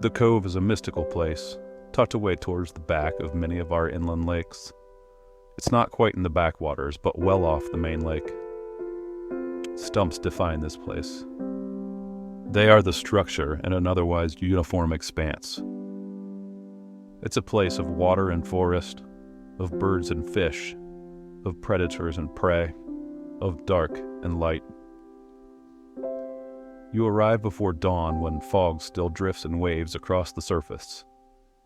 The Cove is a mystical place, tucked away towards the back of many of our inland lakes. It's not quite in the backwaters, but well off the main lake. Stumps define this place. They are the structure in an otherwise uniform expanse. It's a place of water and forest, of birds and fish, of predators and prey, of dark and light. You arrive before dawn when fog still drifts in waves across the surface.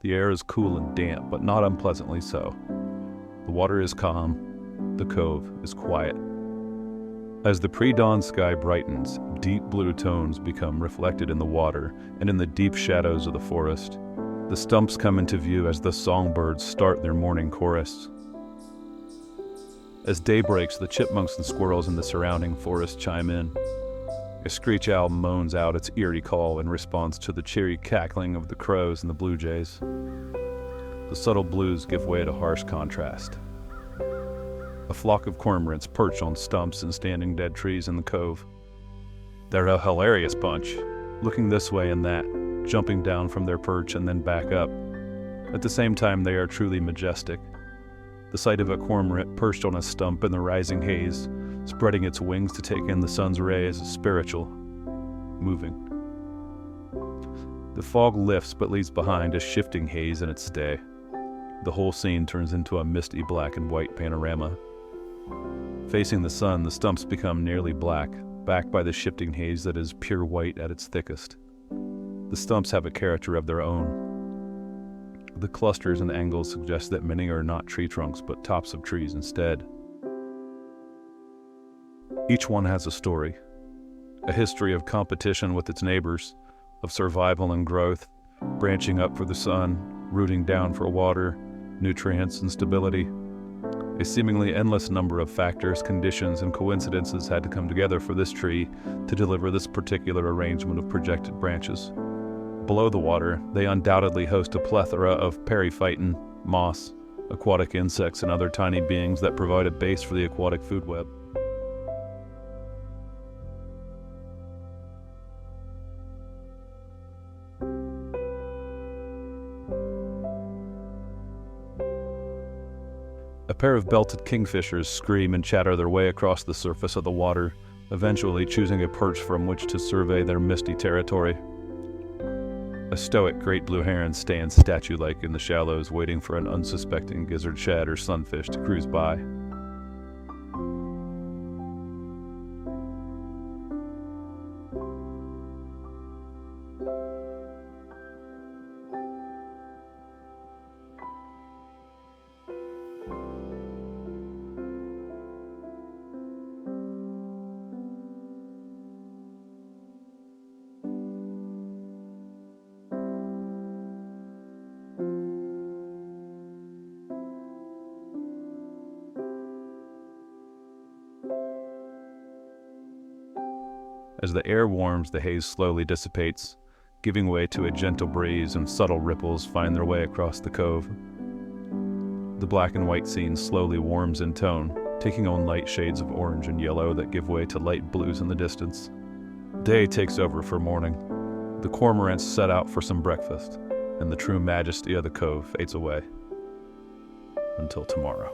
The air is cool and damp, but not unpleasantly so. The water is calm. The cove is quiet. As the pre-dawn sky brightens, deep blue tones become reflected in the water and in the deep shadows of the forest. The stumps come into view as the songbirds start their morning chorus. As day breaks, the chipmunks and squirrels in the surrounding forest chime in. A screech owl moans out its eerie call in response to the cheery cackling of the crows and the blue jays. The subtle blues give way to harsh contrast. A flock of cormorants perch on stumps and standing dead trees in the cove. They're a hilarious bunch, looking this way and that, jumping down from their perch and then back up. At the same time, they are truly majestic. The sight of a cormorant perched on a stump in the rising haze, spreading its wings to take in the sun's rays, is spiritual, moving. The fog lifts but leaves behind a shifting haze in its stay. The whole scene turns into a misty black and white panorama. Facing the sun, the stumps become nearly black, backed by the shifting haze that is pure white at its thickest. The stumps have a character of their own. The clusters and angles suggest that many are not tree trunks but tops of trees instead. Each one has a story, a history of competition with its neighbors, of survival and growth, branching up for the sun, rooting down for water, nutrients, and stability. A seemingly endless number of factors, conditions, and coincidences had to come together for this tree to deliver this particular arrangement of projected branches. Below the water, they undoubtedly host a plethora of periphyton, moss, aquatic insects, and other tiny beings that provide a base for the aquatic food web. A pair of belted kingfishers scream and chatter their way across the surface of the water, eventually choosing a perch from which to survey their misty territory. A stoic great blue heron stands statue-like in the shallows, waiting for an unsuspecting gizzard shad or sunfish to cruise by. As the air warms, the haze slowly dissipates, giving way to a gentle breeze, and subtle ripples find their way across the cove. The black and white scene slowly warms in tone, taking on light shades of orange and yellow that give way to light blues in the distance. Day takes over for morning. The cormorants set out for some breakfast, and the true majesty of the cove fades away. Until tomorrow.